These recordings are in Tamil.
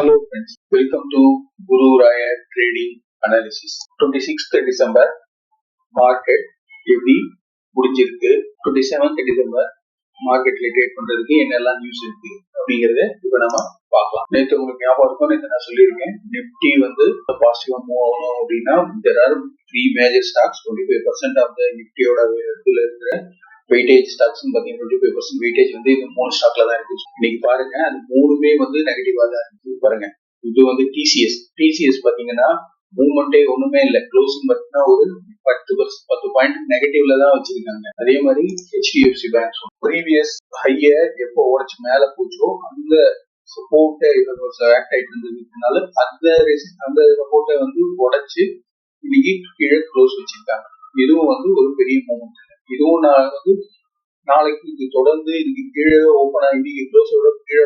Hello friends, welcome to Guru Raya Trading Analysis. 26th December market எப்படி முடிஞ்சிருக்கு, 27th December மார்க்கெட்ல ட்ரேட் பண்றதுக்கு என்னெல்லாம் நியூஸ் இருக்கு அப்படிங்கறத இப்ப நம்ம பார்க்கலாம். நேற்று உங்களுக்கு ஞாபகம் இருக்கும், நேற்று நான் சொல்லியிருக்கேன் நிப்டி வந்து பாசிட்டிவா மூவ் ஆகணும் அப்படின்னா there are three major stocks. 25% of the நிப்டியோட இதுல இருக்கிற வெயிட்டேஜ் ஸ்டாக்ஸ் பாத்தீங்கன்னா 25% வெயிட்டேஜ் வந்து இந்த 3 ஸ்டாக்ல தான் இருக்கு. இன்னைக்கு பாருங்க அது மூணுமே வந்து நெகட்டிவா தான் இருக்கு. பாருங்க இது வந்து டிசிஎஸ் பாத்தீங்கன்னா மூவ்மெண்டே ஒண்ணுமே இல்லை, க்ளோசிங் பாத்தீங்கன்னா ஒரு 10 பாயிண்ட் நெகட்டிவ்ல தான் வச்சிருக்காங்க. அதே மாதிரி HDFC பேங்க் ப்ரீவியஸ் ஹைய எப்போ உடைச்சு மேல போச்சோ அந்த சப்போர்ட்டை ஆக்ட் ஆயிட்டு இருந்ததுனால அந்த சப்போர்ட்டை வந்து உடைச்சு இன்னைக்கு கீழே க்ளோஸ் வச்சிருக்காங்க. இதுவும் வந்து ஒரு பெரிய மூவ்மெண்ட் இல்லை. இதுவும் நான் வந்து நாளைக்கு இது தொடர்ந்து இதுக்கு கீழே ஓப்பன் ஆகி இன்னைக்கு க்ளோஸோட கீழே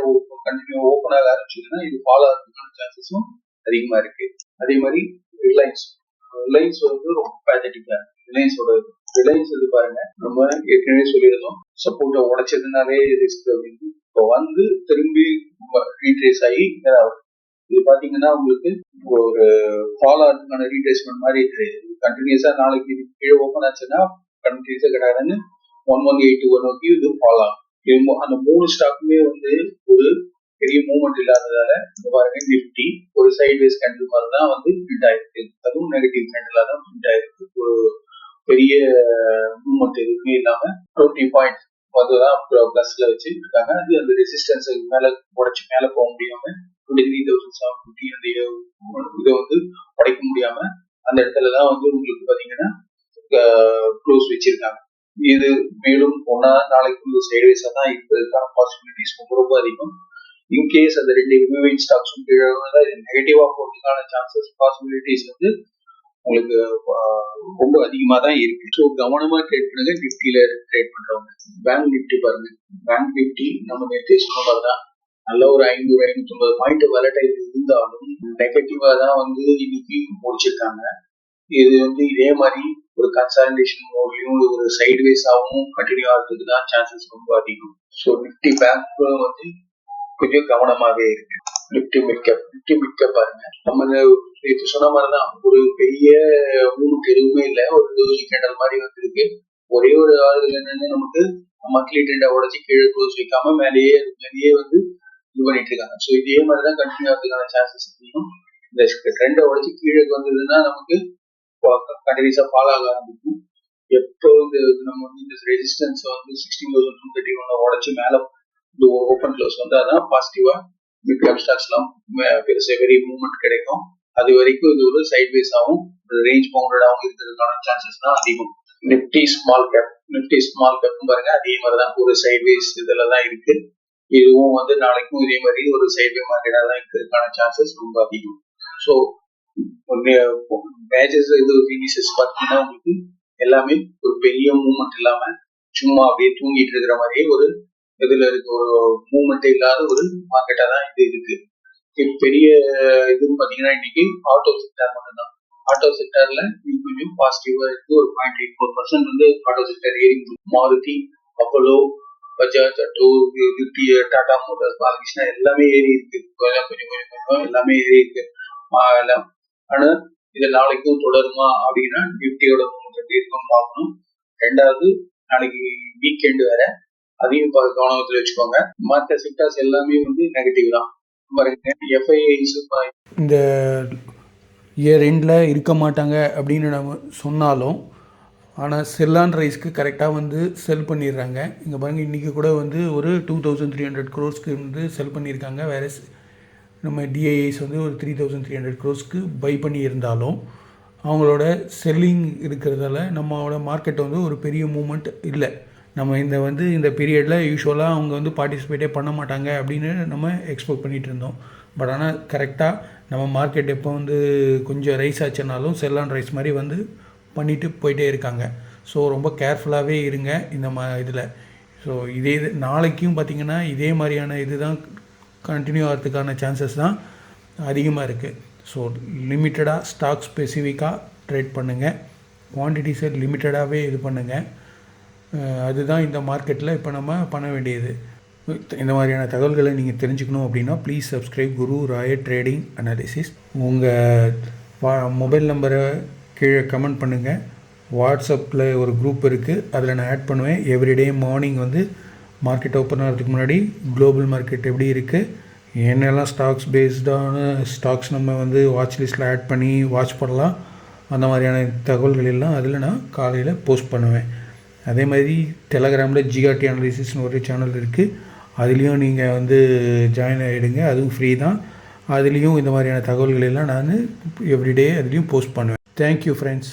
கண்டினியூ ஓப்பன் ஆக ஆரம்பிச்சதுன்னா இது ஃபாலோ ஆகிறதுக்கான சான்சஸும் அதிகமா இருக்கு. அதே மாதிரி ரிலையன்ஸ் வந்து ரொம்ப பேத்தட்டிக்கா ரிலையன்ஸ் இது பாருங்க, நம்ம ஏற்கனவே சொல்லியிருந்தோம் சப்போர்ட்டை உடைச்சதுனாலே ரிஸ்க் அப்படின்னு. இப்போ வந்து திரும்பி ரீட்ரேஸ் ஆகி இது பாத்தீங்கன்னா உங்களுக்கு ஒரு ஃபாலோ ஆகிறதுக்கான ரீட்ரேஸ்மெண்ட் மாதிரி தெரியுது. கண்டினியூஸா நாளைக்கு இது கீழே ஓப்பன் ஆச்சுன்னா கண்டினியூஸா கிடையாதுன்னு 1181 நோக்கி இது ஃபாலோ ஆகும். அந்த 3 ஸ்டாக்குமே வந்து ஒரு பெரிய மூவ்மெண்ட் இல்லாததால பாருங்க நிப்டி ஒரு சைட்வேஸ் கேண்டில் மாதிரி தான் வந்து பிரிண்ட் ஆயிருக்கு. அதுவும் நெகட்டிவ் கேண்டிலா தான் பிரிண்ட் ஆயிருக்கு. ஒரு பெரிய மூவ்மெண்ட் எதுவுமே இல்லாம 20 பாயிண்ட் அதுதான் பிளஸ்ல வச்சு இருக்காங்க. அது அந்த ரெசிஸ்டன்ஸ் மேல உடைச்சு மேல போக முடியாம 23,750 அந்த இதை வந்து உடைக்க முடியாம அந்த இடத்துலதான் வந்து உங்களுக்கு பாத்தீங்கன்னா க்ளோஸ் வச்சிருக்காங்க. இது மேலும் போனா நாளைக்கு சைட்வேஸா தான் இருக்கிறதுக்கான பாசிபிலிட்டிஸ் ரொம்ப அதிகம். இன்கேஸ் அந்த 2 ரிமைனிங் ஸ்டாக்ஸும் கீழே நெகட்டிவா போறதுக்கான சான்சஸ் பாசிபிலிட்டிஸ் வந்து உங்களுக்கு ரொம்ப அதிகமா தான் இருக்கு. ஸோ கவனமா ட்ரேட் பண்ணுங்க. நிப்டியில ட்ரேட் பண்றவங்க பேங்க் நிப்டி பாருங்க, பேங்க் நிப்டி நம்ம நேற்று சொன்ன மாதிரி தான் நல்ல ஒரு 500-550 பாயிண்ட் வாலடைல் இருந்தாலும் நெகட்டிவா தான் வந்து இன்னைக்கு முடிச்சிருக்காங்க. இது வந்து இதே மாதிரி ஒரு கன்சாலிடேஷன் மோட்லயும் ஒரு சைட்வேஸாவும் கண்டினியூ ஆகிறதுக்கு தான் சான்சஸ் ரொம்ப அதிகம். ஸோ நிப்டி பேங்க் வந்து கொஞ்சம் கவனமாவே இருக்கு. நிப்டி மிட் கேப் பாருங்க, நம்ம நேற்று சொன்ன மாதிரிதான் ஒரு பெரிய மூவ்மெண்ட் எதுவுமே இல்லை, ஒரு டோஜி கேண்டல் மாதிரி வந்துருக்கு. ஒரே ஒரு ஆறுதல் என்னன்னு நமக்கு மந்த்லி ட்ரெண்டை உடச்சி கீழே க்ளோஸ் வைக்காம மேலேயே வந்து இது பண்ணிட்டு இருக்காங்க. ஸோ இதே மாதிரிதான் கண்டினியூ ஆகிறதுக்கான சான்சஸ் அதிகம். இந்த ட்ரெண்டை உடச்சி கீழே வந்ததுன்னா நமக்கு கண்டினியூஸா ஃபாலோ ஆக ஆரம்பிக்கும். எப்போ வந்து நம்ம வந்து இந்த ரெசிஸ்டன்ஸ் வந்து 16,231 உடச்சு மேல இந்த ஓப்பன் க்ளோஸ் வந்து அதான் பாசிட்டிவா மிட் கேப் ஸ்டாக்ஸ் எல்லாம் பெரிய மூவ்மெண்ட் கிடைக்கும். அது வரைக்கும் இது ஒரு சைட்வேஸாவும் ரேஞ்ச் பவுண்டடாகவும் இருக்கிறதுக்கான சான்சஸ் தான் அதிகம். நிப்டி ஸ்மால் கேப் பாருங்க, அதே மாதிரிதான் ஒரு சைட்வேஸ் இதுல தான் இருக்கு. இதுவும் வந்து நாளைக்கும் இதே மாதிரி ஒரு சைட்வே மார்க்கெட்டா தான் இருக்கிறதுக்கான சான்சஸ் ரொம்ப அதிகம். ஸோ மேஜர்ஸ் இது இண்டிசஸ் பார்த்தீங்கன்னா உங்களுக்கு எல்லாமே ஒரு பெரிய மூவ்மெண்ட் இல்லாம சும்மா அப்படியே தூங்கிட்டு இருக்கிற மாதிரியே ஒரு இதுல இருக்கு, ஒரு மூவ்மெண்ட் இல்லாத ஒரு மார்க்கெட்டா தான் இது இருக்கு. பெரிய இதுன்னு பாத்தீங்கன்னா இன்னைக்கு ஆட்டோ செக்டார் மட்டும்தான். ஆட்டோ செக்டார்ல கொஞ்சம் பாசிட்டிவா இருக்கு. ஒரு 0.84% வந்து ஆட்டோ செக்டார் ஏறி, Maruti, Apollo, Bajaj auto, Tata Motors, Balakrishna எல்லாமே ஏறி இருக்கு. கொஞ்சம் எல்லாமே ஏறி இருக்கு. ஆனா இது நாளைக்கும் தொடருமா அப்படின்னா நிப்டியோட மூவ்மெண்ட் இருக்கும் பார்க்கணும். ரெண்டாவது நாளைக்கு வீக்கெண்டு வேற, அதையும் கவனத்துல வச்சுக்கோங்க. மற்ற செக்டார்ஸ் எல்லாமே வந்து நெகட்டிவ் தான். எஃப்ஐஐஸ் இந்த இயர் எண்டில் இருக்க மாட்டாங்க அப்படின்னு நம்ம சொன்னாலும் ஆனால் செல்லான் ரைஸ்க்கு கரெக்டாக வந்து செல் பண்ணிடுறாங்க. இங்கே பாருங்கள், இன்றைக்கி கூட வந்து ஒரு 2,300 crores வந்து செல் பண்ணியிருக்காங்க. வேறு நம்ம டிஐஐஸ் வந்து ஒரு 3,300 crores பை பண்ணி இருந்தாலும் அவங்களோட செல்லிங் இருக்கிறதால நம்மளோட மார்க்கெட் வந்து ஒரு பெரிய மூமெண்ட் இல்லை. நம்ம இந்த பீரியடில் யூஸ்வலாக அவங்க வந்து பார்ட்டிசிபேட்டே பண்ண மாட்டாங்க அப்படின்னு நம்ம எக்ஸ்பெக்ட் பண்ணிகிட்டு இருந்தோம். பட் ஆனால் கரெக்டாக நம்ம மார்க்கெட் எப்போ வந்து கொஞ்சம் ரைஸ் ஆச்சுனாலும் செல்லான் ரைஸ் மாதிரி வந்து பண்ணிவிட்டு போயிட்டே இருக்காங்க. ஸோ ரொம்ப கேர்ஃபுல்லாகவே இருங்க இந்த இதில். ஸோ இதே நாளைக்கும் பார்த்திங்கன்னா இதே மாதிரியான இது தான் கண்டினியூ ஆகிறதுக்கான சான்சஸ் தான் அதிகமாக இருக்குது. ஸோ லிமிட்டடாக ஸ்டாக் ஸ்பெசிஃபிக்காக ட்ரேட் பண்ணுங்கள், குவான்டிட்டிஸை லிமிட்டடாகவே இது பண்ணுங்கள். அதுதான் இந்த மார்க்கெட்டில் இப்போ நம்ம பண்ண வேண்டியது. இந்த மாதிரியான தகவல்களை நீங்கள் தெரிஞ்சுக்கணும் அப்படின்னா please subscribe Guru riot trading analysis. உங்கள் மொபைல் நம்பரை கீழே கமெண்ட் பண்ணுங்கள். வாட்ஸ்அப்பில் ஒரு குரூப் இருக்குது, அதில் நான் ஆட் பண்ணுவேன். எவ்ரிடே மார்னிங் வந்து மார்க்கெட் ஓப்பன் ஆகிறதுக்கு முன்னாடி குளோபல் மார்க்கெட் எப்படி இருக்குது, என்னெல்லாம் ஸ்டாக்ஸ் பேஸ்டான ஸ்டாக்ஸ் நம்ம வந்து வாட்ச் லிஸ்ட்டில் ஆட் பண்ணி வாட்ச் பண்ணலாம், அந்த மாதிரியான தகவல்கள் எல்லாம் அதில் நான் காலையில் போஸ்ட் பண்ணுவேன். அதே மாதிரி டெலகிராமில் ஜிஆர்டி அனாலிசிஸ்னு ஒரு சேனல் இருக்குது, அதுலேயும் நீங்கள் வந்து ஜாயின் ஆகிடுங்க, அதுவும் ஃப்ரீ தான். அதுலேயும் இந்த மாதிரியான தகவல்கள் எல்லாம் நான் எவ்ரிடே அதுலேயும் போஸ்ட் பண்ணுவேன். Thank you friends.